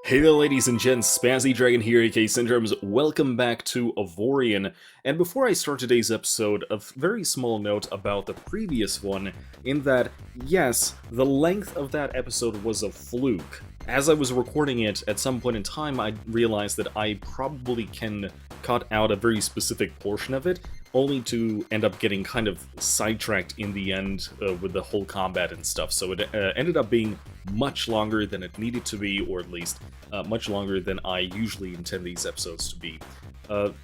Hey there ladies and gents, Spazzy Dragon here, aka Syndromes. Welcome back to Avorion. And before I start today's episode, a very small note about the previous one, in that, yes, the length of that episode was a fluke. As I was recording it, at some point in time, I realized that I probably can cut out a very specific portion of it, only to end up getting kind of sidetracked in the end with the whole combat and stuff. So it ended up being much longer than it needed to be, or at least much longer than I usually intend these episodes to be.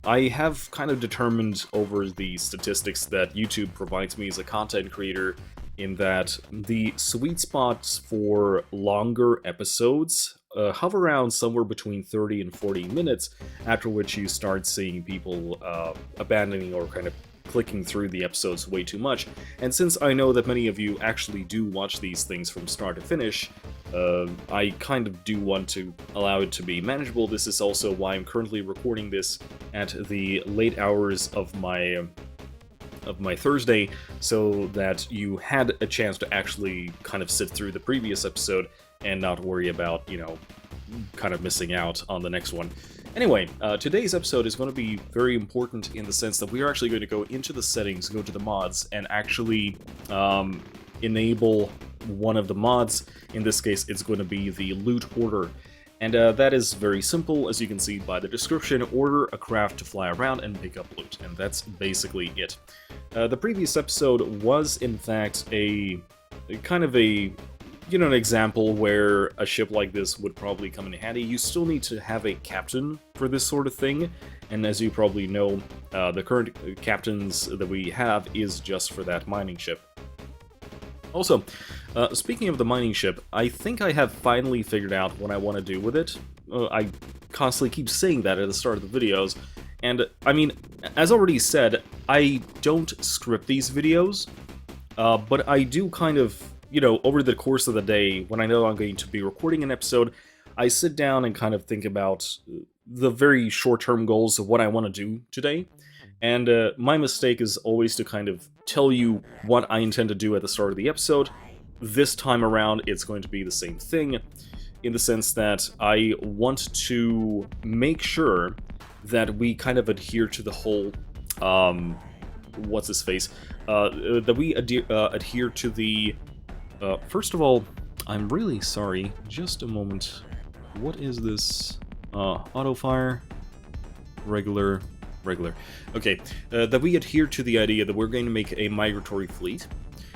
I have kind of determined over the statistics that YouTube provides me as a content creator, in that the sweet spots for longer episodes hover around somewhere between 30 and 40 minutes, after which you start seeing people abandoning or kind of clicking through the episodes way too much. And since I know that many of you actually do watch these things from start to finish, I kind of do want to allow it to be manageable. This is also why I'm currently recording this at the late hours of my Thursday, so that you had a chance to actually kind of sit through the previous episode and not worry about, you know, kind of missing out on the next one. Anyway, today's episode is going to be very important in the sense that we are actually going to go into the settings, go to the mods, and actually enable one of the mods. In this case, it's going to be the loot order. And that is very simple, as you can see by the description. Order a craft to fly around and pick up loot, and that's basically it. The previous episode was, in fact, a kind of a, you know, an example where a ship like this would probably come in handy. You still need to have a captain for this sort of thing, and as you probably know, the current captains that we have is just for that mining ship. Also, speaking of the mining ship, I think I have finally figured out what I want to do with it. I constantly keep saying that at the start of the videos, and I mean, as already said, I don't script these videos, but I do kind of, you know, over the course of the day, when I know I'm going to be recording an episode, I sit down and kind of think about the very short-term goals of what I want to do today. And my mistake is always to kind of tell you what I intend to do at the start of the episode. This time around, it's going to be the same thing, in the sense that I want to make sure that we kind of adhere to the whole, what's-his-face, that we adhere to the, first of all, I'm really sorry, just a moment. What is this? Auto-fire, regular. Okay, that we adhere to the idea that we're going to make a migratory fleet.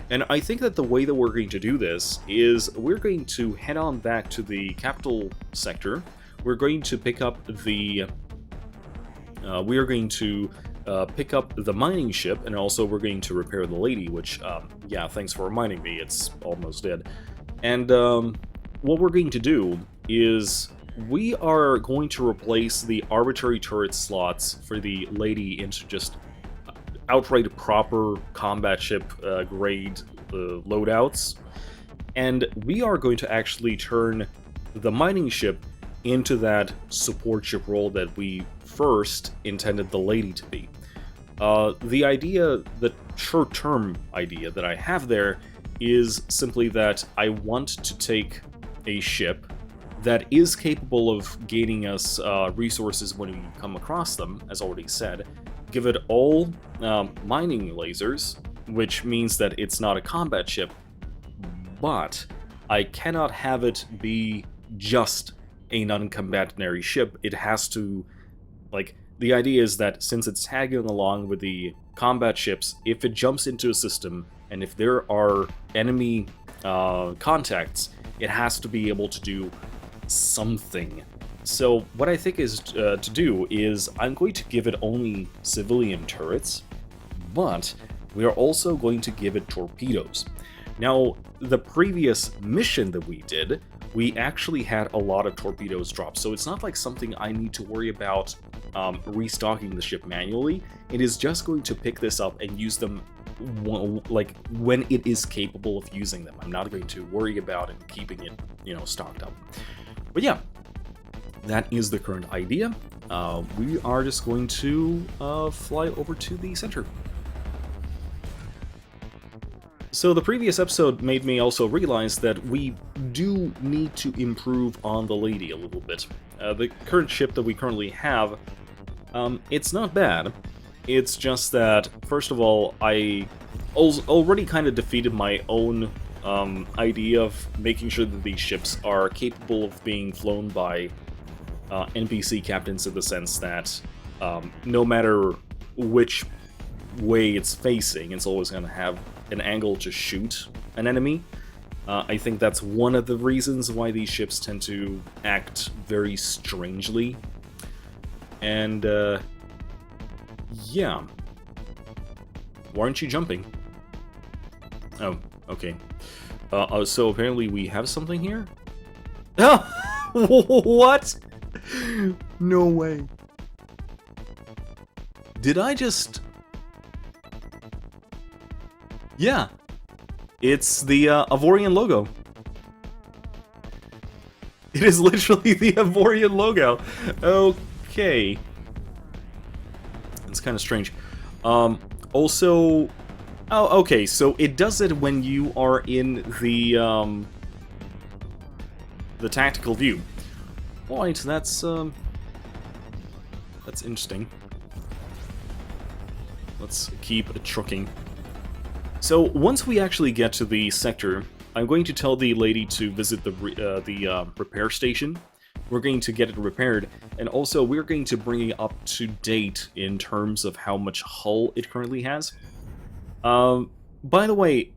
And I think that the way that we're going to do this is we're going to head on back to the capital sector. We're going to pick up the pick up the mining ship, and also we're going to repair the lady, which, yeah, thanks for reminding me, it's almost dead. And what we're going to do is we are going to replace the arbitrary turret slots for the lady into just outright proper combat ship grade loadouts, and we are going to actually turn the mining ship into that support ship role that we first intended the lady to be. The idea, the short-term idea that I have there, is simply that I want to take a ship that is capable of gaining us resources when we come across them, as already said, give it all mining lasers, which means that it's not a combat ship, but I cannot have it be just a non-combatanary ship. It has to, like, the idea is that since it's tagging along with the combat ships, if it jumps into a system, and if there are enemy contacts, it has to be able to do something. So what I think is to do is I'm going to give it only civilian turrets, but we are also going to give it torpedoes. Now, the previous mission that we did, we actually had a lot of torpedoes drop, so it's not like something I need to worry about restocking the ship manually. It is just going to pick this up and use them like when it is capable of using them. I'm not going to worry about it keeping it, you know, stocked up. But yeah, that is the current idea. We are just going to fly over to the center. So the previous episode made me also realize that we do need to improve on the Lady a little bit. The current ship that we currently have, it's not bad. It's just that, first of all, I already kind of defeated my own idea of making sure that these ships are capable of being flown by NPC captains, in the sense that no matter which way it's facing, it's always going to have an angle to shoot an enemy. I think that's one of the reasons why these ships tend to act very strangely. And, yeah. Why aren't you jumping? Oh, okay. So apparently we have something here? Oh! What? No way. Did I just... Yeah. It's the Avorion logo. It is literally the Avorion logo. Okay. It's kind of strange. Also... Oh, okay, so it does it when you are in the tactical view. Right, that's interesting. Let's keep trucking. So, once we actually get to the sector, I'm going to tell the lady to visit the repair station. We're going to get it repaired, and also we're going to bring it up to date in terms of how much hull it currently has. By the way,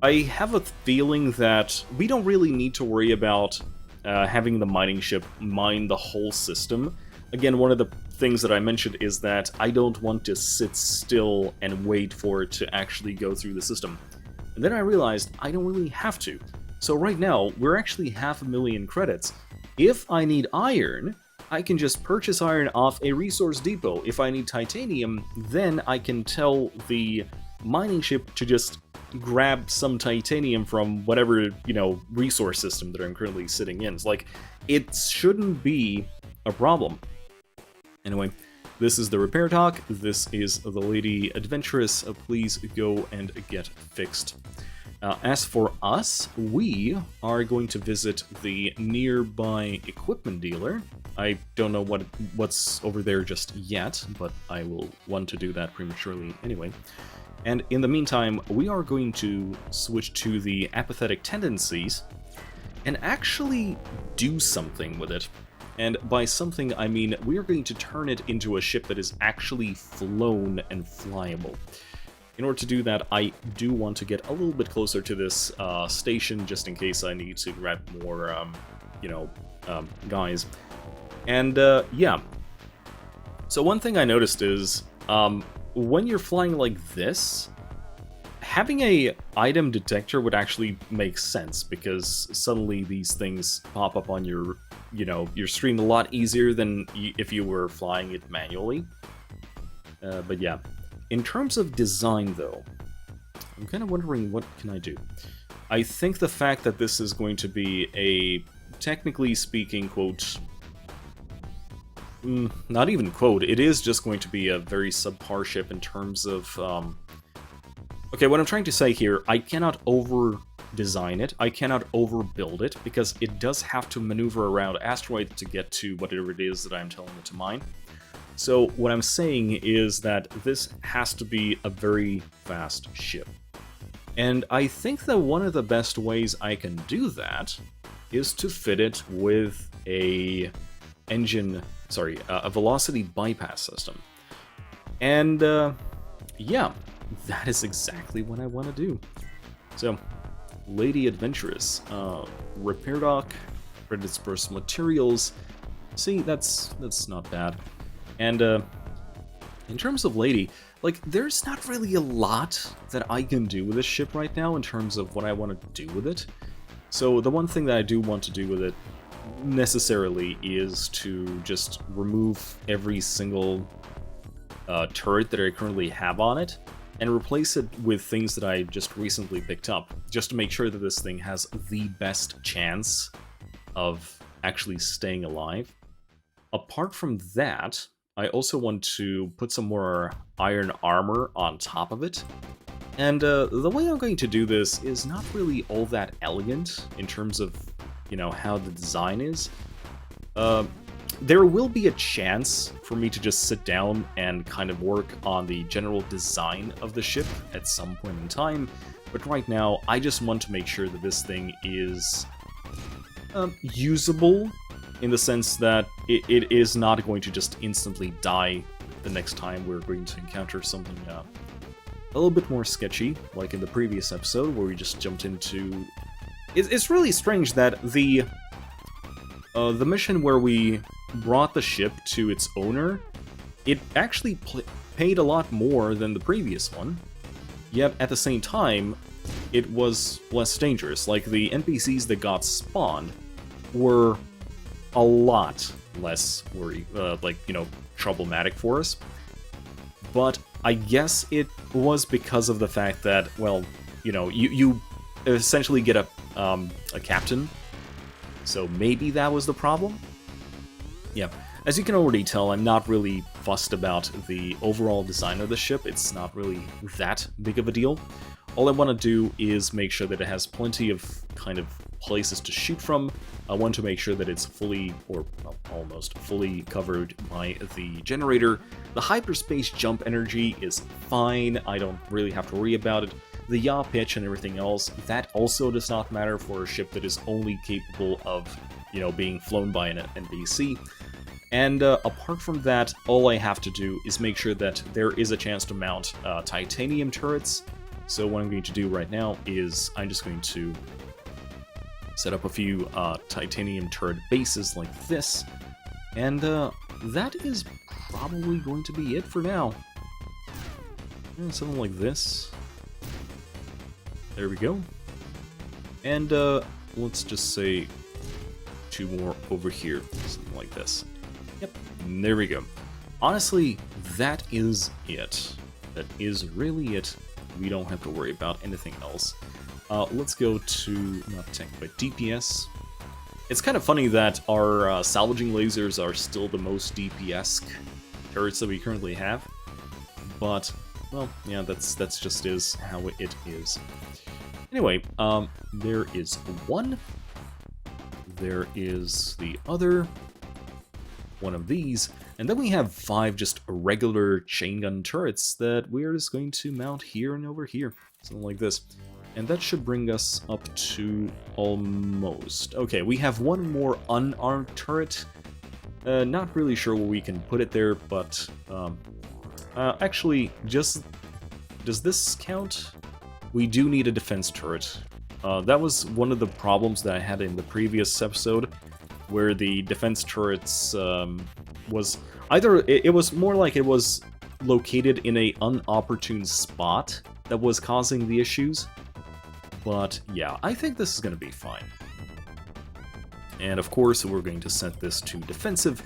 I have a feeling that we don't really need to worry about having the mining ship mine the whole system. Again, one of the things that I mentioned is that I don't want to sit still and wait for it to actually go through the system. And then I realized I don't really have to. So right now, we're actually 500,000 credits. If I need iron, I can just purchase iron off a resource depot. If I need titanium, then I can tell the mining ship to just grab some titanium from whatever, resource system that I'm currently sitting in. It's like, it shouldn't be a problem. Anyway, this is the repair talk. This is the Lady Adventurous. Please go and get fixed. As for us, we are going to visit the nearby equipment dealer. I don't know what's over there just yet, but I will want to do that prematurely anyway. And in the meantime, we are going to switch to the apathetic tendencies and actually do something with it. And by something, I mean we are going to turn it into a ship that is actually flown and flyable. In order to do that, I do want to get a little bit closer to this station, just in case I need to grab more, guys. And, yeah. So one thing I noticed is, when you're flying like this, having a item detector would actually make sense, because suddenly these things pop up on your stream a lot easier than if you were flying it manually. But yeah. In terms of design, though, I'm kind of wondering what can I do. I think the fact that this is going to be a, technically speaking, quote, not even quote, it is just going to be a very subpar ship in terms of, okay, what I'm trying to say here, I cannot over-design it, I cannot overbuild it, because it does have to maneuver around asteroids to get to whatever it is that I'm telling it to mine. So what I'm saying is that this has to be a very fast ship. And I think that one of the best ways I can do that is to fit it with a velocity bypass system. And yeah, that is exactly what I want to do. So, Lady Adventurous, repair dock, credits for some materials. See, that's not bad. And in terms of Lady, like, there's not really a lot that I can do with this ship right now in terms of what I want to do with it. So the one thing that I do want to do with it necessarily is to just remove every single turret that I currently have on it and replace it with things that I just recently picked up, just to make sure that this thing has the best chance of actually staying alive. Apart from that, I also want to put some more iron armor on top of it, And the way I'm going to do this is not really all that elegant in terms of, you know, how the design is. There will be a chance for me to just sit down and kind of work on the general design of the ship at some point in time, but right now I just want to make sure that this thing is usable, in the sense that it is not going to just instantly die the next time we're going to encounter something a little bit more sketchy, like in the previous episode where we just jumped into... It's really strange that the mission where we brought the ship to its owner, it actually paid a lot more than the previous one, yet at the same time, it was less dangerous. Like, the NPCs that got spawned were a lot less problematic for us. But I guess it was because of the fact that, well, you know, you essentially get a captain, so maybe that was the problem? Yeah, as you can already tell, I'm not really fussed about the overall design of the ship. It's not really that big of a deal. All I want to do is make sure that it has plenty of kind of places to shoot from. I want to make sure that it's fully, or well, almost fully covered by the generator. The hyperspace jump energy is fine. I don't really have to worry about it. The yaw pitch and everything else, that also does not matter for a ship that is only capable of, you know, being flown by an NPC. And apart from that, all I have to do is make sure that there is a chance to mount titanium turrets. So what I'm going to do right now is I'm just going to set up a few titanium turret bases like this, and that is probably going to be it for now. Yeah, something like this. There we go. And let's just say 2 more over here, something like this. Yep, there we go. Honestly, that is it. That is really it. We don't have to worry about anything else. Let's go to, not tech, but DPS. It's kind of funny that our salvaging lasers are still the most DPS turrets that we currently have. But, well, yeah, that's just is how it is. Anyway, there is one. There is the other. One of these. And then we have 5 just regular chain gun turrets that we are just going to mount here and over here. Something like this. And that should bring us up to almost... Okay, we have one more unarmed turret. Not really sure where we can put it there, but... actually, does this count? We do need a defense turret. That was one of the problems that I had in the previous episode, where the defense turrets was either... It was more like it was located in a unopportune spot that was causing the issues. But yeah, I think this is going to be fine. And of course, we're going to set this to defensive,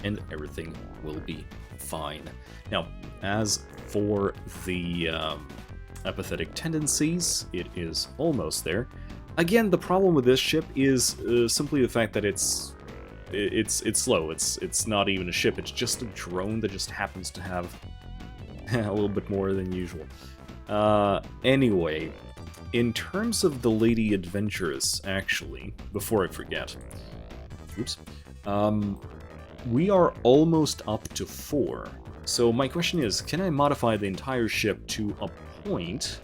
and everything will be fine. Now, as for the apathetic tendencies, it is almost there. Again, the problem with this ship is simply the fact that it's slow. It's not even a ship. It's just a drone that just happens to have a little bit more than usual. Anyway, in terms of the Lady Adventurous, actually, before I forget, oops, we are almost up to 4. So my question is, can I modify the entire ship to a point,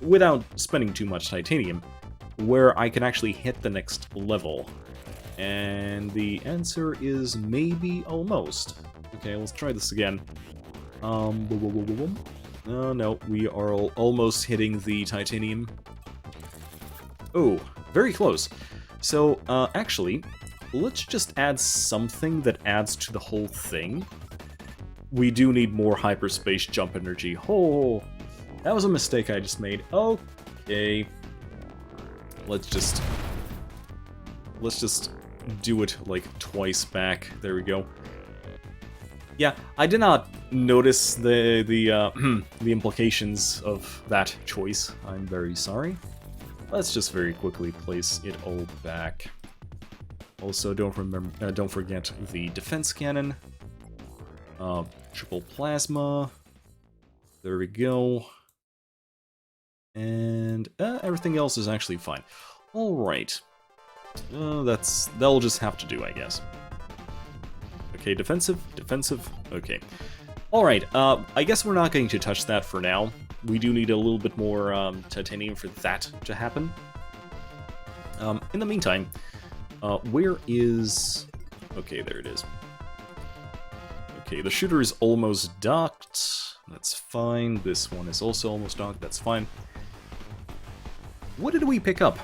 without spending too much titanium, where I can actually hit the next level? And the answer is maybe almost. Okay, let's try this again. No, we are almost hitting the titanium. Oh, very close. So, actually, let's just add something that adds to the whole thing. We do need more hyperspace jump energy. Oh, that was a mistake I just made. Okay. Let's just do it like twice back. There we go. Yeah, I did not notice the implications of that choice. I'm very sorry. Let's just very quickly place it all back. Also, don't forget the defense cannon. Triple plasma. There we go. And everything else is actually fine. Alright. That'll just have to do, I guess. Okay, defensive, defensive, okay. Alright, I guess we're not going to touch that for now. We do need a little bit more titanium for that to happen. In the meantime, where is... Okay, there it is. Okay, the shooter is almost docked. That's fine. This one is also almost docked. That's fine. What did we pick up?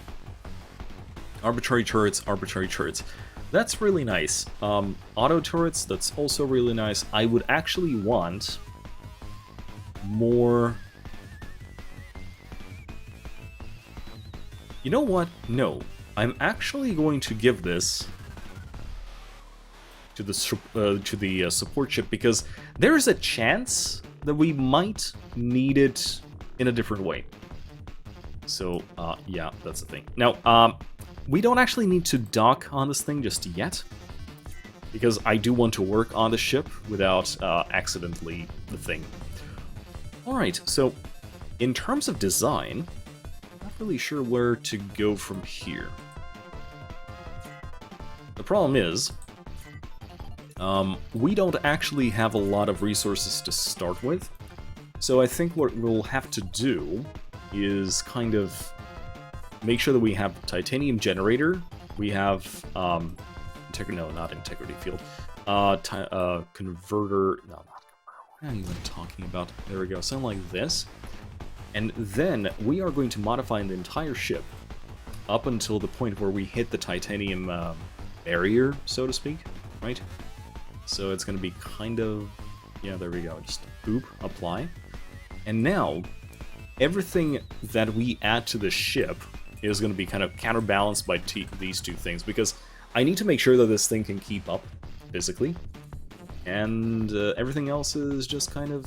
Arbitrary turrets, arbitrary turrets. That's really nice. Auto turrets, that's also really nice. I would actually want more... You know what? No. I'm actually going to give this to the support ship, because there is a chance that we might need it in a different way. So, yeah, that's the thing. Now, we don't actually need to dock on this thing just yet, because I do want to work on the ship without accidentally the thing. Alright, so in terms of design, I'm not really sure where to go from here. The problem is, we don't actually have a lot of resources to start with, so I think what we'll have to do is kind of make sure that we have titanium generator, we have, no, not integrity field, converter, no, not converter, what am I even talking about? There we go, something like this, and then we are going to modify the entire ship up until the point where we hit the titanium barrier, so to speak, right? So it's going to be kind of, yeah, there we go, just boop, apply, and now everything that we add to the ship is going to be kind of counterbalanced by these two things, because I need to make sure that this thing can keep up physically, and everything else is just kind of,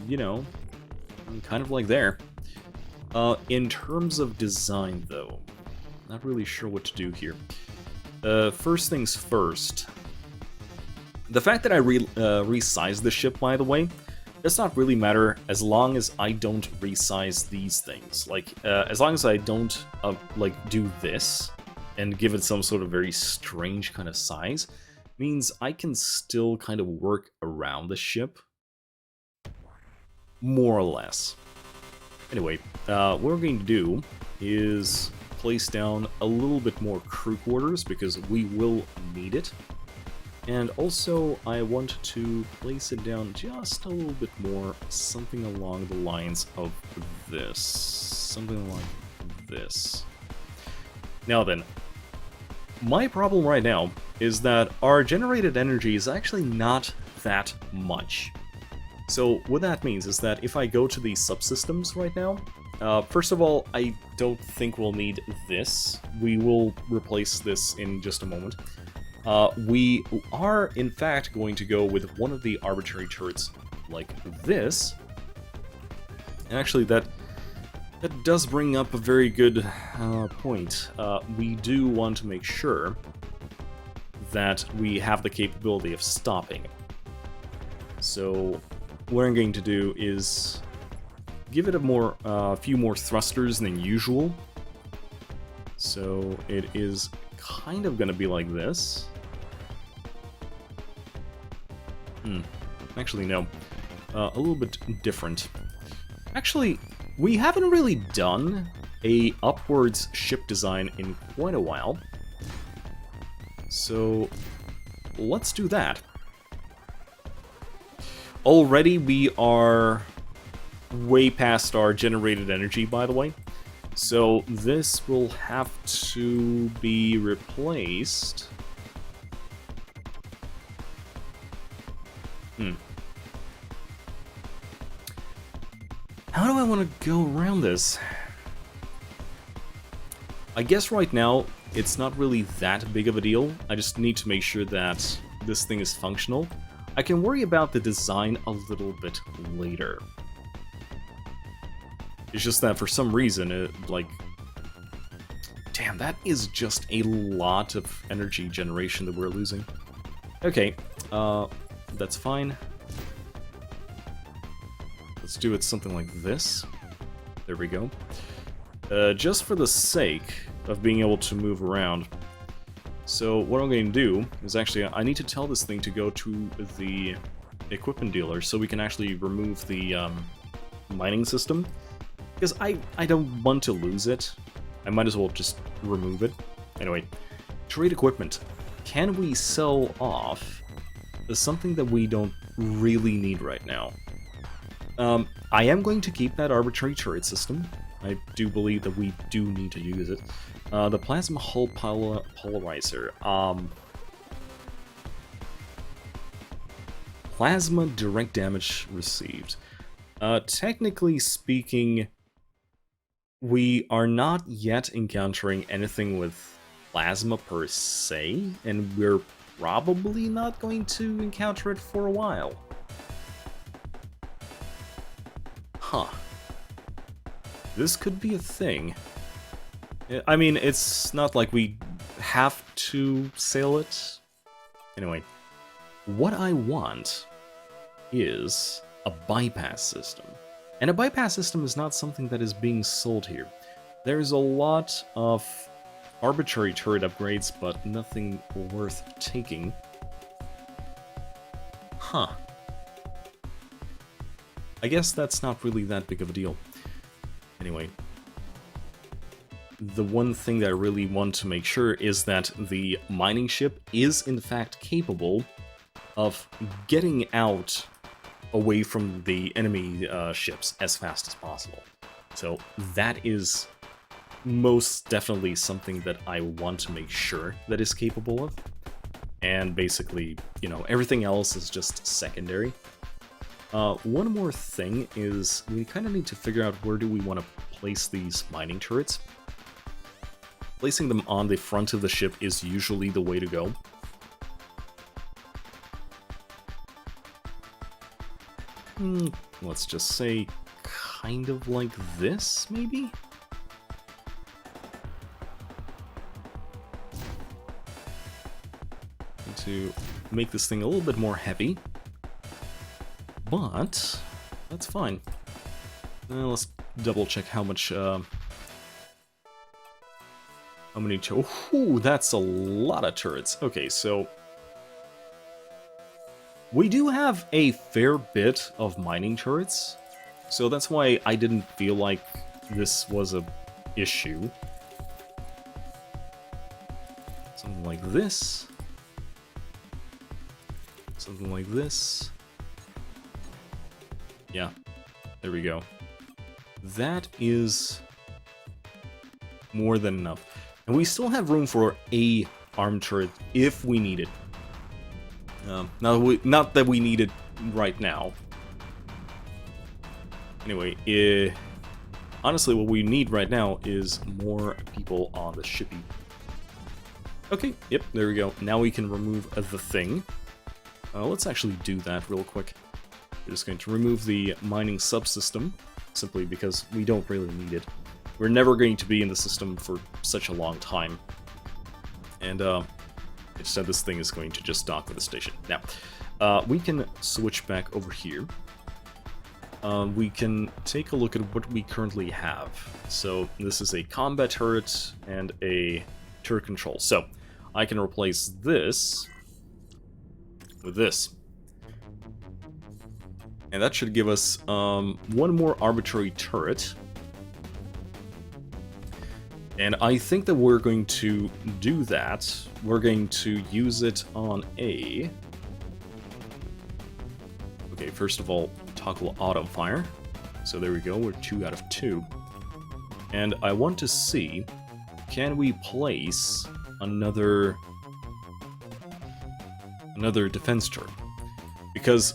you know, kind of like there. In terms of design, though, not really sure what to do here. First things first, the fact that I resized the ship, by the way, does not really matter as long as I don't resize these things. Like, as long as I don't, like, do this and give it some sort of very strange kind of size, means I can still kind of work around the ship, more or less. Anyway, what we're going to do is place down a little bit more crew quarters, because we will need it. And also, I want to place it down just a little bit more, something along the lines of this. Something like this. Now then, my problem right now is that our generated energy is actually not that much. So what that means is that if I go to the subsystems right now, first of all, I don't think we'll need this. We will replace this in just a moment. We are, in fact, going to go with one of the arbitrary turrets like this. And actually, that does bring up a very good point. We do want to make sure that we have the capability of stopping. So what I'm going to do is give it a few more thrusters than usual. So it is kind of going to be like this. Actually, no. A little bit different. Actually, we haven't really done a upwards ship design in quite a while. So let's do that. Already we are way past our generated energy, by the way. So this will have to be replaced. How do I want to go around this? I guess right now it's not really that big of a deal. I just need to make sure that this thing is functional. I can worry about the design a little bit later. It's just that for some reason, damn, that is just a lot of energy generation that we're losing. Okay, that's fine. Let's do it something like this. There we go. Just for the sake of being able to move around. So what I'm going to do is actually, I need to tell this thing to go to the equipment dealer so we can actually remove the mining system. Because I don't want to lose it. I might as well just remove it. Anyway, trade equipment. Can we sell off something that we don't really need right now? I am going to keep that arbitrary turret system. I do believe that we do need to use it. The plasma hull polarizer. Plasma direct damage received. Technically speaking, we are not yet encountering anything with plasma per se, and we're probably not going to encounter it for a while. Huh. This could be a thing. I mean, it's not like we have to sail it. Anyway, what I want is a bypass system. And a bypass system is not something that is being sold here. There's a lot of arbitrary turret upgrades, but nothing worth taking. Huh. I guess that's not really that big of a deal. Anyway, the one thing that I really want to make sure is that the mining ship is in fact capable of getting out away from the enemy ships as fast as possible. So that is most definitely something that I want to make sure that is capable of. And basically, you know, everything else is just secondary. One more thing is we kind of need to figure out where do we want to place these mining turrets. Placing them on the front of the ship is usually the way to go. Let's just say kind of like this, maybe? To make this thing a little bit more heavy. But that's fine. Let's double check how much, how many ooh, that's a lot of turrets. Okay, so we do have a fair bit of mining turrets, so that's why I didn't feel like this was a issue. Something like this. Something like this. Yeah, there we go. That is more than enough. And we still have room for a armed turret if we need it. Not that we need it right now. Anyway, honestly, what we need right now is more people on the shippy. Okay, yep, there we go. Now we can remove the thing. Let's actually do that real quick. We're just going to remove the mining subsystem, simply because we don't really need it. We're never going to be in the system for such a long time. And instead this thing is going to just dock with the station. Now, we can switch back over here. We can take a look at what we currently have. So this is a combat turret and a turret control. So I can replace this with this. And that should give us one more arbitrary turret. And I think that we're going to do that. We're going to use it on a... Okay, first of all, toggle auto fire. So there we go, we're 2 out of 2. And I want to see, can we place another defense turret? Because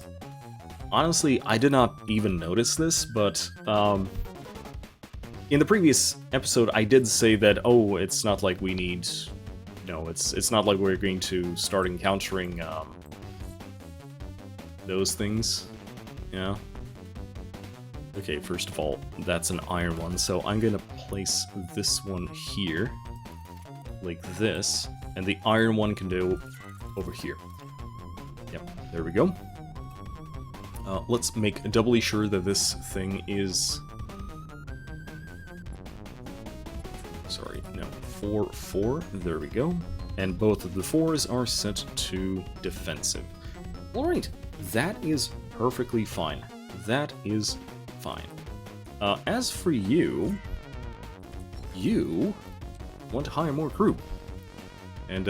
honestly, I did not even notice this, but in the previous episode, I did say that, oh, it's not like we need... No, it's not like we're going to start encountering those things. Yeah. Okay, first of all, that's an iron one, so I'm gonna place this one here, like this, and the iron one can go over here. Yep, there we go. Let's make doubly sure that this thing is No, 4, 4. There we go. And both of the 4s are set to defensive. Alright, that is perfectly fine. That is fine. As for you, you want to hire more crew. And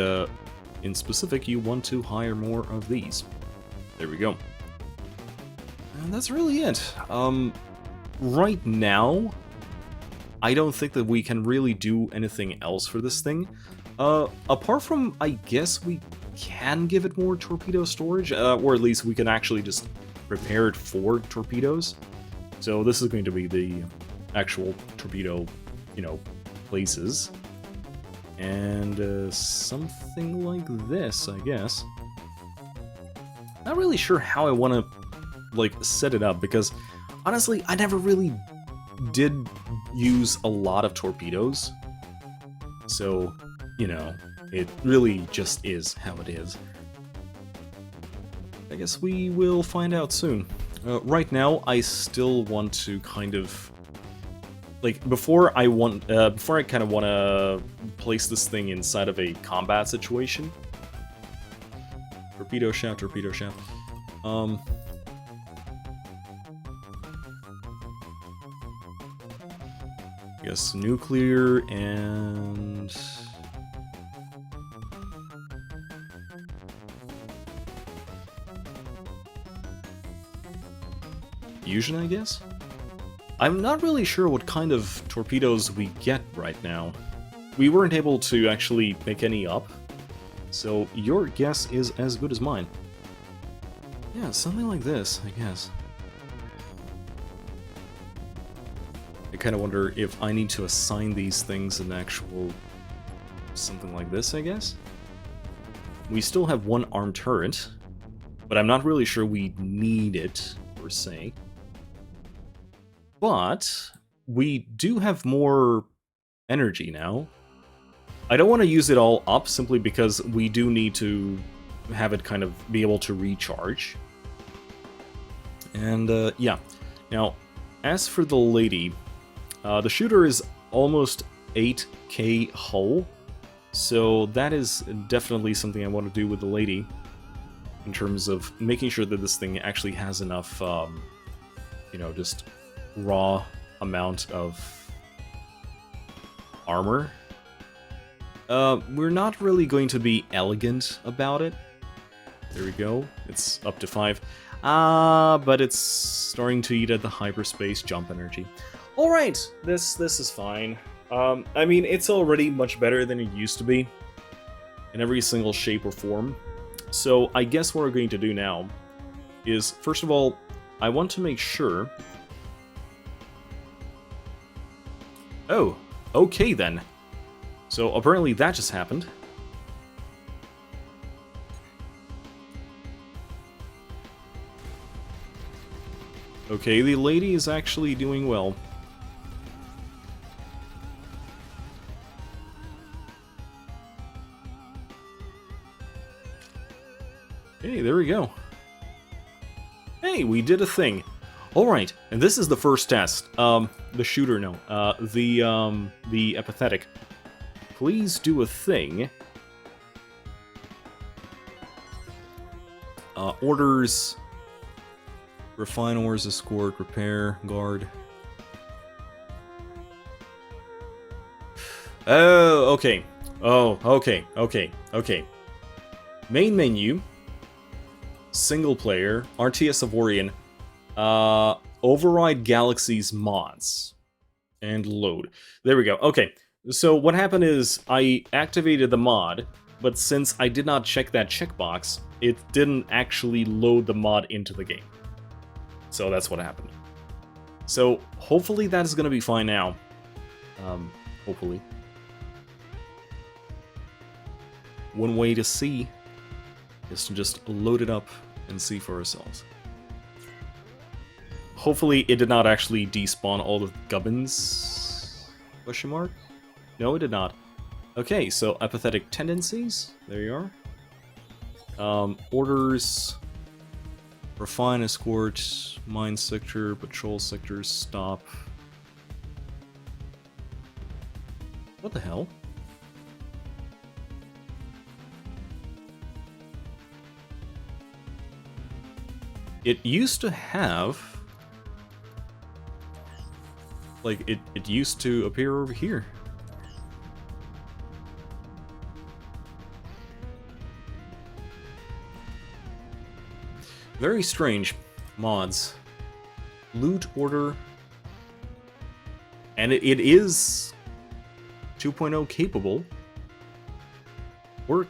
in specific, you want to hire more of these. There we go. And that's really it. Right now, I don't think that we can really do anything else for this thing. Apart from, I guess we can give it more torpedo storage, or at least we can actually just prepare it for torpedoes. So this is going to be the actual torpedo, places. And something like this, I guess. Not really sure how I want to, set it up, because honestly, I never really did use a lot of torpedoes. So, it really just is how it is. I guess we will find out soon. Right now, I still want to kind of... before I kind of want to place this thing inside of a combat situation. Torpedo shaft, torpedo shaft. Yes, nuclear and... fusion, I guess? I'm not really sure what kind of torpedoes we get right now. We weren't able to actually make any up, so your guess is as good as mine. Yeah, something like this, I guess. I kind of wonder if I need to assign these things an actual... something like this, I guess? We still have one armed turret, but I'm not really sure we need it, per se. But we do have more energy now. I don't want to use it all up simply because we do need to have it kind of be able to recharge. And yeah. Now, as for the lady, the shooter is almost 8k hull, so that is definitely something I want to do with the lady in terms of making sure that this thing actually has enough, just raw amount of armor. We're not really going to be elegant about it. There we go. It's up to 5. But it's starting to eat at the hyperspace jump energy. Alright, this is fine. I mean, it's already much better than it used to be in every single shape or form. So I guess what we're going to do now is, first of all, I want to make sure... Oh, okay then. So apparently that just happened. Okay, the lady is actually doing well. Okay, there we go. Hey, we did a thing. Alright, and this is the first test. The shooter, no. The apathetic. Please do a thing. Orders. Refine ores, escort, repair, guard. Oh, okay. Oh, okay. Main menu. Single player. RTS Avorion. Override Galaxy's mods. And load. There we go. Okay. So what happened is I activated the mod, but since I did not check that checkbox, it didn't actually load the mod into the game. So that's what happened. So hopefully that is going to be fine now. Hopefully. One way to see is to just load it up and see for ourselves. Hopefully it did not actually despawn all the gubbins? Question mark? No, it did not. Okay, so apathetic tendencies. There you are. Orders. Refine, escort, mine sector, patrol sectors, stop. What the hell? It used to have... like, it used to appear over here. Very strange. Mods. Loot order. And it is 2.0 capable. Or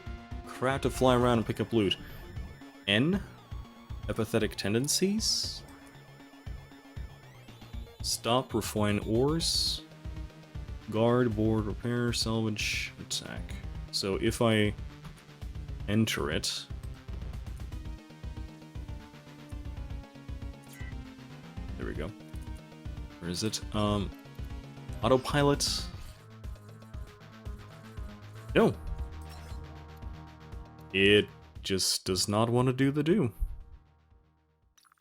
crap to fly around and pick up loot. N? Apathetic tendencies? Stop, refine ores. Guard, board, repair, salvage, attack. So if I enter it... there we go. Where is it? Autopilot. No. It just does not want to do the do.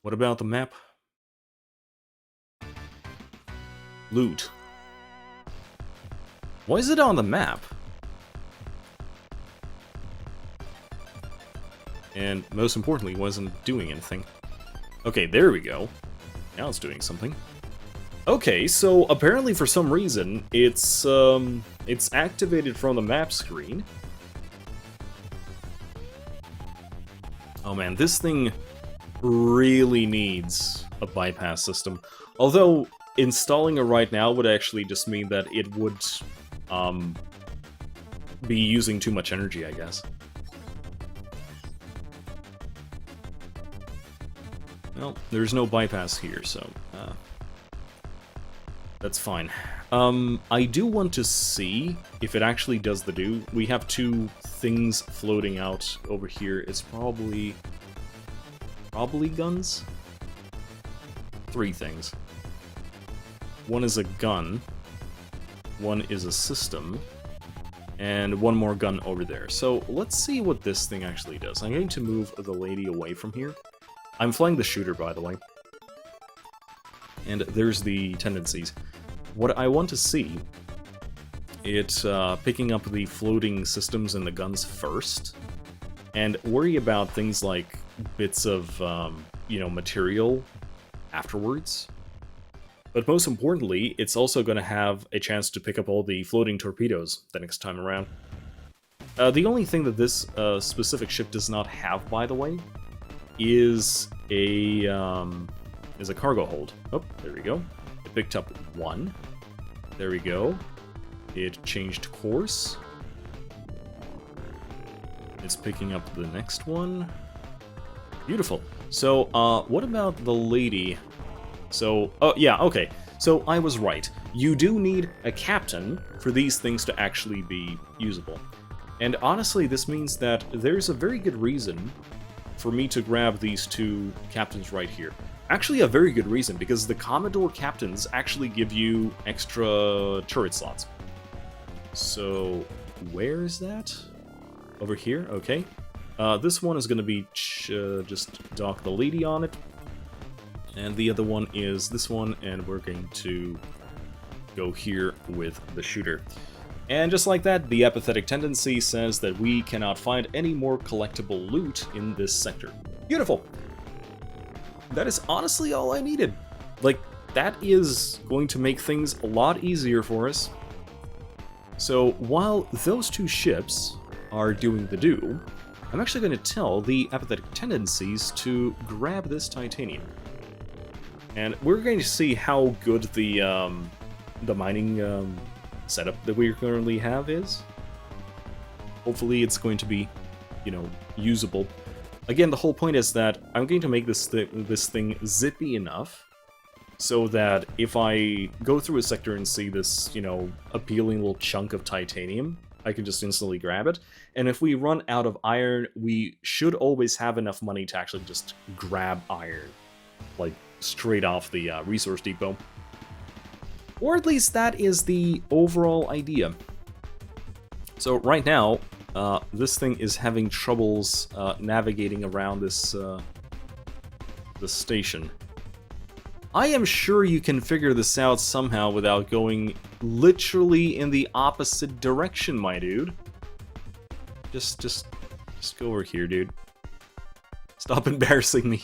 What about the map? Loot. Why is it on the map? And most importantly, wasn't doing anything. Okay, there we go. Now it's doing something. Okay, so apparently for some reason, it's activated from the map screen. Oh man, this thing really needs a bypass system. Although, installing it right now would actually just mean that it would be using too much energy, I guess. Well, there's no bypass here, so that's fine. I do want to see if it actually does the do. We have two things floating out over here. It's probably guns? Three things. One is a gun, one is a system, and one more gun over there. So let's see what this thing actually does. I'm going to move the lady away from here. I'm flying the shooter, by the way. And there's the tendencies. What I want to see, it's picking up the floating systems and the guns first, and worry about things like bits of, you know, material afterwards. But most importantly, it's also going to have a chance to pick up all the floating torpedoes the next time around. The only thing that this specific ship does not have, by the way, is a cargo hold. Oh, there we go. It picked up one. There we go. It changed course. It's picking up the next one. Beautiful. So, what about the lady? So, oh yeah, okay. So I was right. You do need a captain for these things to actually be usable. And honestly, this means that there's a very good reason for me to grab these two captains right here. Actually, a very good reason, because the Commodore captains actually give you extra turret slots. So, where is that? Over here, okay. This one is going to be just dock the lady on it. And the other one is this one, and we're going to go here with the shooter. And just like that, the apathetic tendency says that we cannot find any more collectible loot in this sector. Beautiful! That is honestly all I needed. Like, that is going to make things a lot easier for us. So, while those two ships are doing the do, I'm actually going to tell the apathetic tendencies to grab this titanium. And we're going to see how good the mining setup that we currently have is. Hopefully it's going to be, you know, usable. Again, the whole point is that I'm going to make this thing zippy enough so that if I go through a sector and see this, you know, appealing little chunk of titanium, I can just instantly grab it. And if we run out of iron, we should always have enough money to actually just grab iron, like straight off the resource depot. Or at least that is the overall idea. So right now, this thing is having troubles navigating around this station. I am sure you can figure this out somehow without going literally in the opposite direction, my dude. Just go over here, dude. Stop embarrassing me.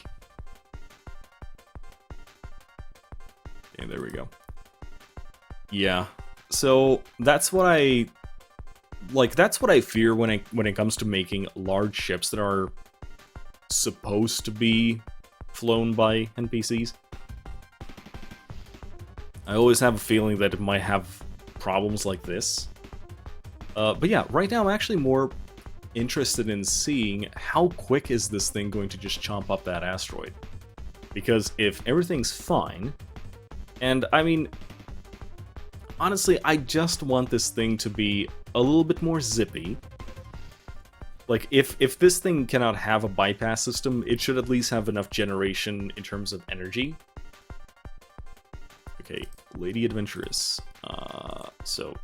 Okay, there we go. Yeah. So that's what I fear when it comes to making large ships that are supposed to be flown by NPCs. I always have a feeling that it might have problems like this. But yeah, right now I'm actually more interested in seeing how quick is this thing going to just chomp up that asteroid. Because if everything's fine, and I mean, honestly, I just want this thing to be a little bit more zippy. Like, if this thing cannot have a bypass system, it should at least have enough generation in terms of energy. Okay, Lady Adventurous. So,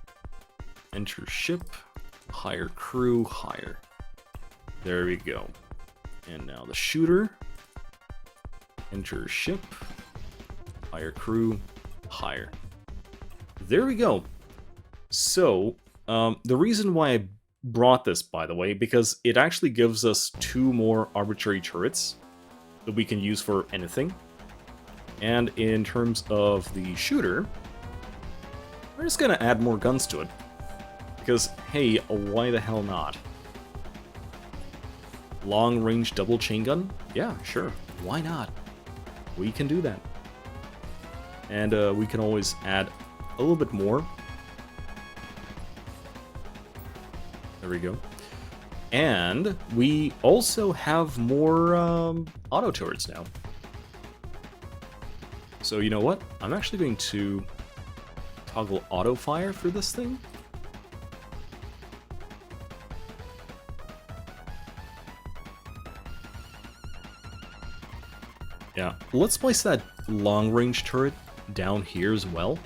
enter ship, hire crew, hire. There we go. And now the shooter. Enter ship, hire crew, hire. There we go. So, the reason why I brought this, by the way, because it actually gives us 2 more arbitrary turrets that we can use for anything. And in terms of the shooter, we're just gonna add more guns to it. Because, hey, why the hell not? Long-range double chain gun? Yeah, sure. Why not? We can do that. And we can always add a little bit more. There we go. And we also have more auto turrets now. So you know what? I'm actually going to toggle auto fire for this thing. Yeah, let's place that long-range turret down here as well.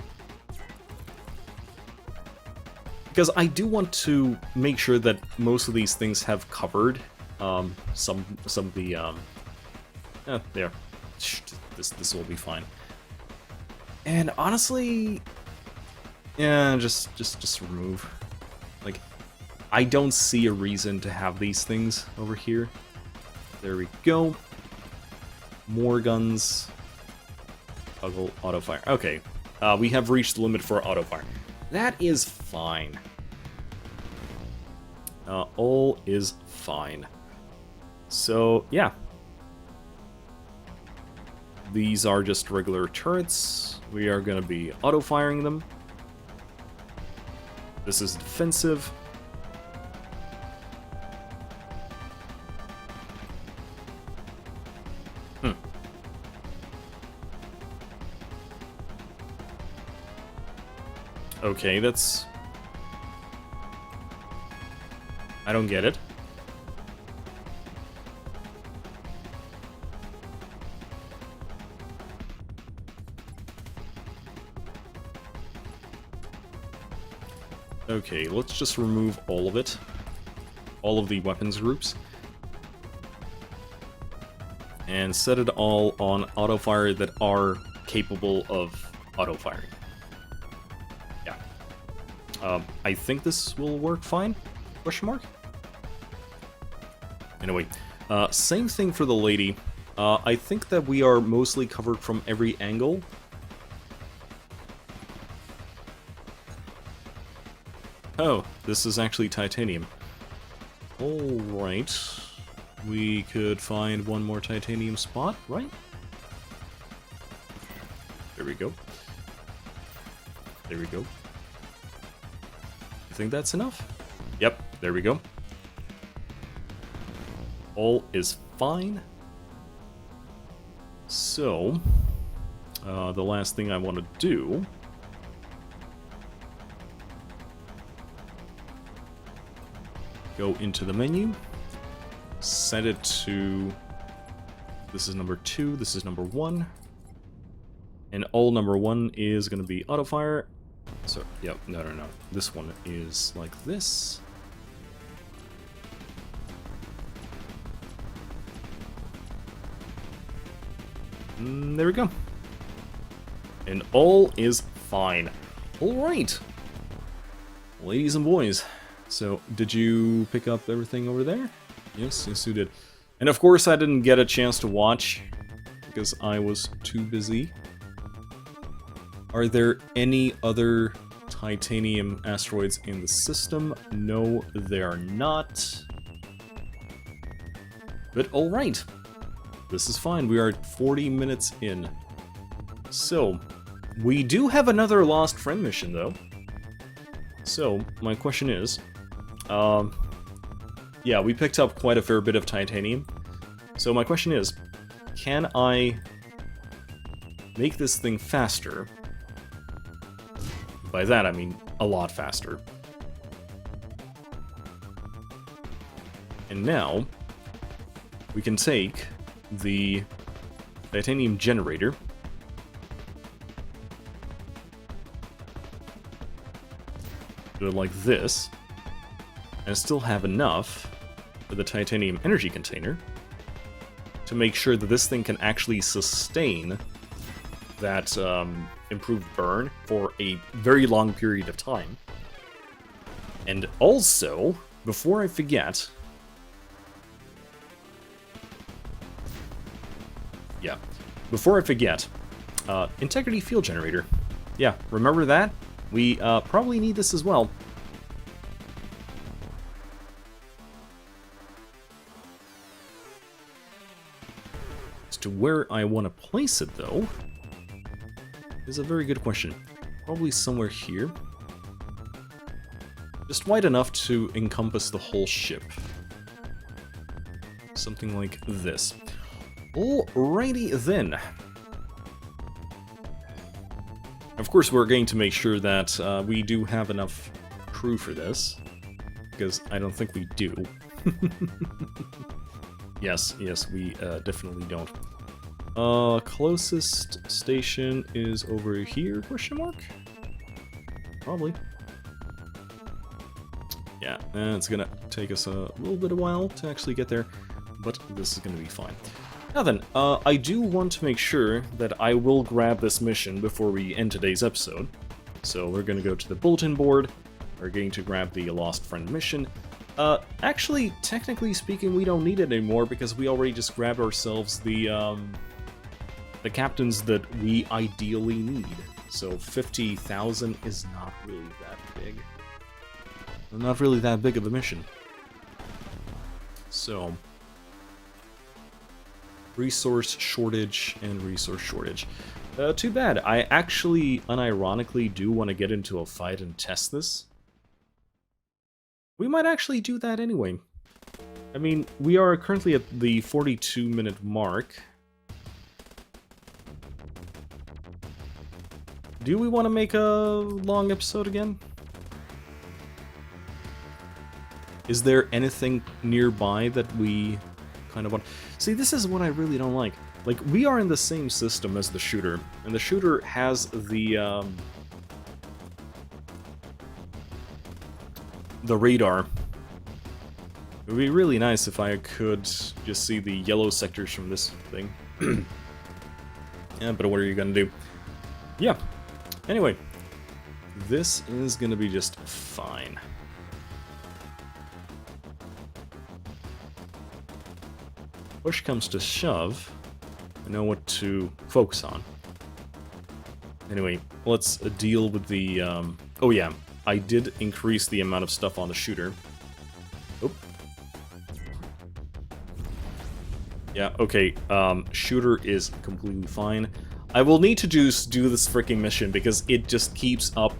Because I do want to make sure that most of these things have covered some of the there. This will be fine. And honestly, yeah, just remove. Like, I don't see a reason to have these things over here. There we go. More guns. Toggle auto fire. Okay, we have reached the limit for auto fire. That is fine. All is fine. So, yeah. These are just regular turrets. We are going to be auto-firing them. This is defensive. Okay, that's... I don't get it. Okay, let's just remove all of it. All of the weapons groups. And set it all on auto-fire that are capable of auto-firing. I think this will work fine? Question mark? Anyway, same thing for the lady. I think that we are mostly covered from every angle. Oh, this is actually titanium. Alright. We could find one more titanium spot, right? There we go. There we go. You think that's enough? Yep, there we go. All is fine. So, the last thing I want to do... Go into the menu. Set it to... This is number 2, this is number 1. And all number 1 is going to be auto-fire. So, yep, no. This one is like this. There we go. And all is fine. Alright. Ladies and boys. So, did you pick up everything over there? Yes, yes you did. And of course I didn't get a chance to watch, because I was too busy. Are there any other titanium asteroids in the system? No, there are not. But alright. This is fine, we are 40 minutes in. So, we do have another Lost Friend mission though. So, my question is, yeah, we picked up quite a fair bit of titanium. So my question is, can I make this thing faster? By that I mean a lot faster. And now, we can take the titanium generator, do it like this, and still have enough for the titanium energy container to make sure that this thing can actually sustain that improved burn for a very long period of time. And also, before I forget, integrity field generator. Yeah, remember that? We probably need this as well. As to where I want to place it, though, is a very good question. Probably somewhere here. Just wide enough to encompass the whole ship. Something like this. Alrighty then. Of course, we're going to make sure that we do have enough crew for this, because I don't think we do. Yes, we definitely don't. Closest station is over here, question mark? Probably. Yeah, and it's gonna take us a little bit of a while to actually get there, but this is gonna be fine. Now then, I do want to make sure that I will grab this mission before we end today's episode. So we're gonna go to the bulletin board, we're going to grab the Lost Friend mission. Actually, technically speaking, we don't need it anymore because we already just grabbed ourselves the captains that we ideally need. So 50,000 is not really that big. Not really that big of a mission. So, resource shortage and resource shortage. Too bad. I actually, unironically, do want to get into a fight and test this. We might actually do that anyway. I mean, we are currently at the 42-minute mark. Do we want to make a long episode again? Is there anything nearby that we kind of want? See, this is what I really don't like. Like, we are in the same system as the shooter, and the shooter has the radar. It would be really nice if I could just see the yellow sectors from this thing. Yeah, but what are you gonna do? Yeah. Anyway, this is gonna be just fine. Push comes to shove, I know what to focus on. Anyway, let's deal with the, oh yeah, I did increase the amount of stuff on the shooter. Oh. Yeah, okay, shooter is completely fine. I will need to just do this freaking mission because it just keeps up.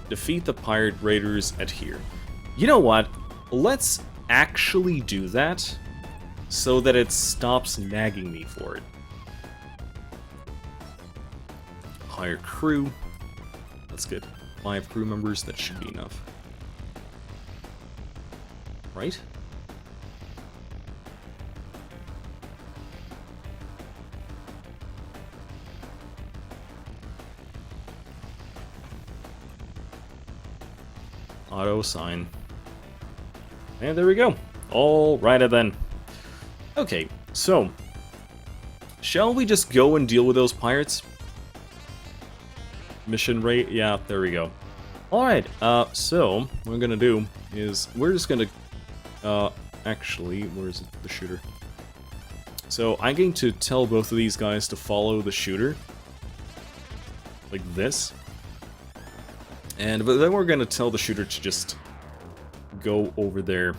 Defeat the pirate raiders at here. You know what? Let's actually do that so that it stops nagging me for it. Hire crew. That's good. 5 crew members, that should be enough. Right? Auto sign. And there we go. Alrighty then. Okay, So, shall we just go and deal with those pirates? Mission rate? Yeah, there we go. Alright, so, what we're gonna do is, we're just gonna, actually, where's the shooter? So, I'm going to tell both of these guys to follow the shooter. Like this. And but then we're gonna tell the shooter to just go over there.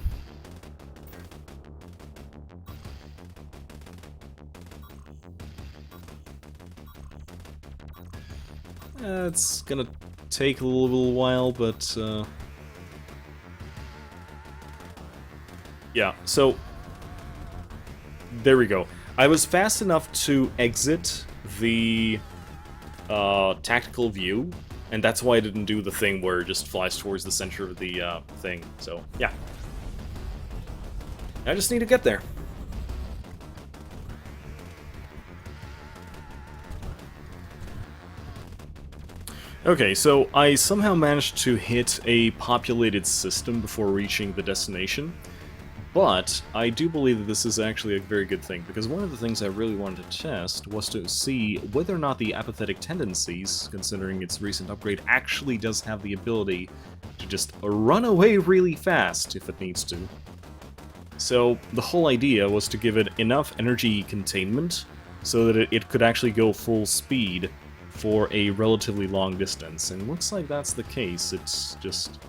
It's gonna take a little while, but yeah, so there we go. I was fast enough to exit the tactical view, and that's why I didn't do the thing where it just flies towards the center of the thing. So yeah, I just need to get there. Okay, so I somehow managed to hit a populated system before reaching the destination, but I do believe that this is actually a very good thing, because one of the things I really wanted to test was to see whether or not the apathetic tendencies, considering its recent upgrade, actually does have the ability to just run away really fast if it needs to. So the whole idea was to give it enough energy containment so that it could actually go full speed for a relatively long distance, and looks like that's the case. It's just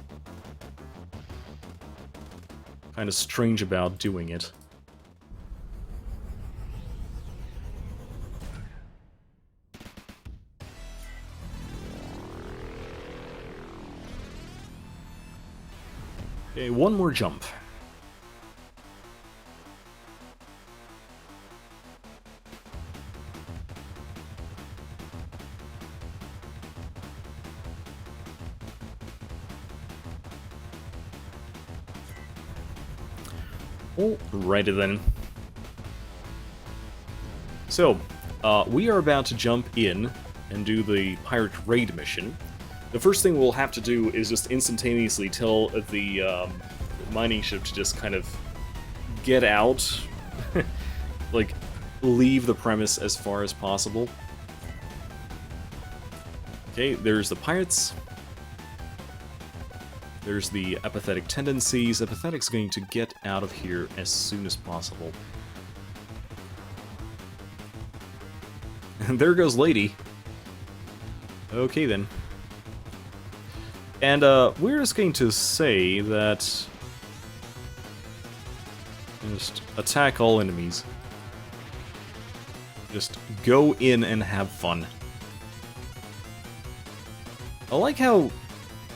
kind of strange about doing it. Okay, one more jump. Alrighty then. So, we are about to jump in and do the pirate raid mission. The first thing we'll have to do is just instantaneously tell the mining ship to just kind of get out, like, leave the premise as far as possible. Okay, there's the pirates. There's the apathetic tendencies. Apathetic's going to get out of here as soon as possible. And there goes Lady. Okay then. And we're just going to say that just attack all enemies. Just go in and have fun. I like how,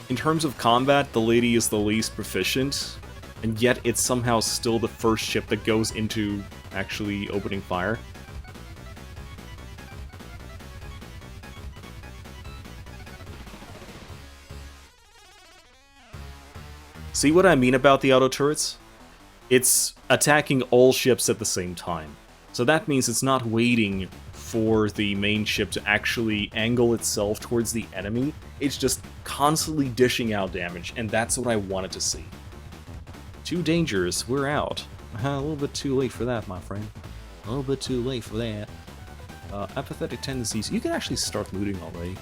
in terms of combat, the Lady is the least proficient, and yet it's somehow still the first ship that goes into actually opening fire. See what I mean about the auto turrets? It's attacking all ships at the same time. So that means it's not waiting for the main ship to actually angle itself towards the enemy. It's just constantly dishing out damage, and that's what I wanted to see. Too dangerous, we're out. A little bit too late for that, my friend. A little bit too late for that. Apathetic tendencies, you can actually start looting already.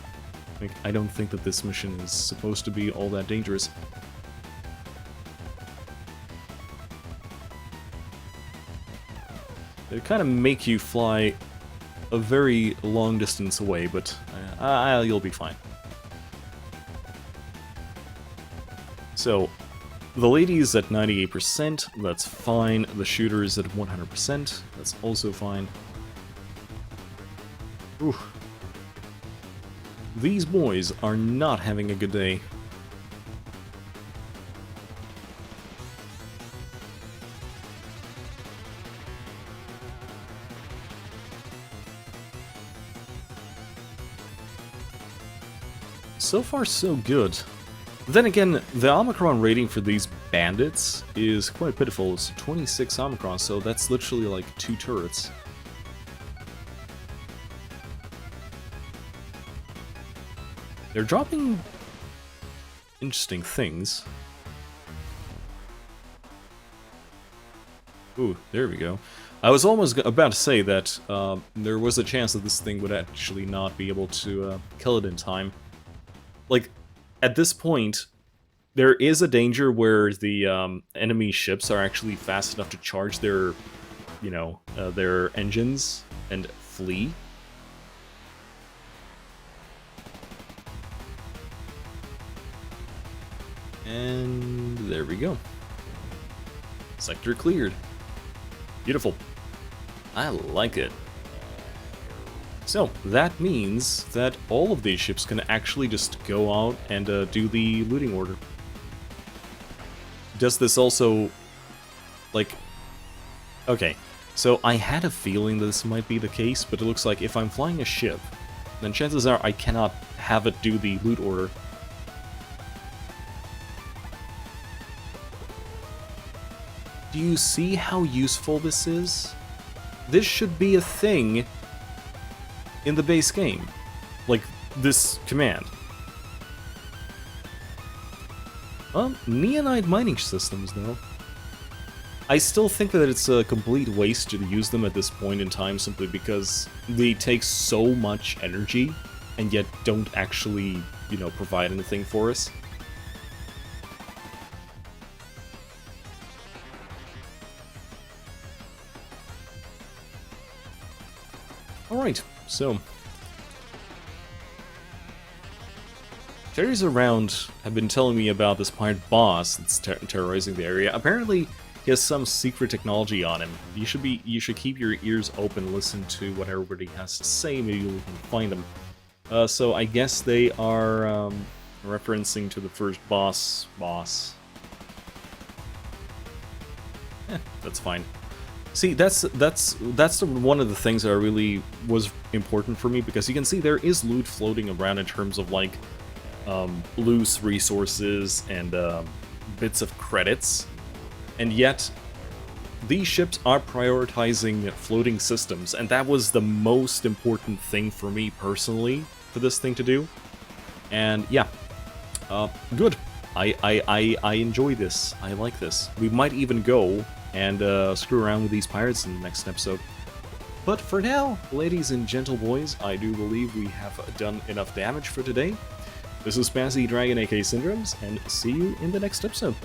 Like, I don't think that this mission is supposed to be all that dangerous. They kind of make you fly a very long distance away, but you'll be fine. So, the Lady is at 98%, that's fine. The shooter is at 100%, that's also fine. Ooh. These boys are not having a good day. So far, so good. Then again, the Omicron rating for these bandits is quite pitiful. It's 26 Omicron, so that's literally like 2 turrets. They're dropping interesting things. Ooh, there we go. I was almost about to say that there was a chance that this thing would actually not be able to kill it in time. Like, at this point, there is a danger where the enemy ships are actually fast enough to charge their, their engines and flee. And there we go. Sector cleared. Beautiful. I like it. So, that means that all of these ships can actually just go out and do the looting order. Does this also, like... Okay, so I had a feeling that this might be the case, but it looks like if I'm flying a ship, then chances are I cannot have it do the loot order. Do you see how useful this is? This should be a thing in the base game. Like, this command. Neonite mining systems, though. I still think that it's a complete waste to use them at this point in time simply because they take so much energy and yet don't actually, provide anything for us. Alright, so... Fairies around have been telling me about this pirate boss that's terrorizing the area. Apparently, he has some secret technology on him. You should keep your ears open, listen to what everybody has to say, maybe you can find him. So I guess they are referencing to the first boss. That's fine. See, that's one of the things that really was important for me, because you can see there is loot floating around in terms of, like, loose resources and bits of credits, and yet these ships are prioritizing floating systems, and that was the most important thing for me personally for this thing to do. And yeah, good. I enjoy this. I like this. We might even go and screw around with these pirates in the next episode. But for now, ladies and gentle boys, I do believe we have done enough damage for today. This is Spazzy Dragon, aka Syndromes, and see you in the next episode.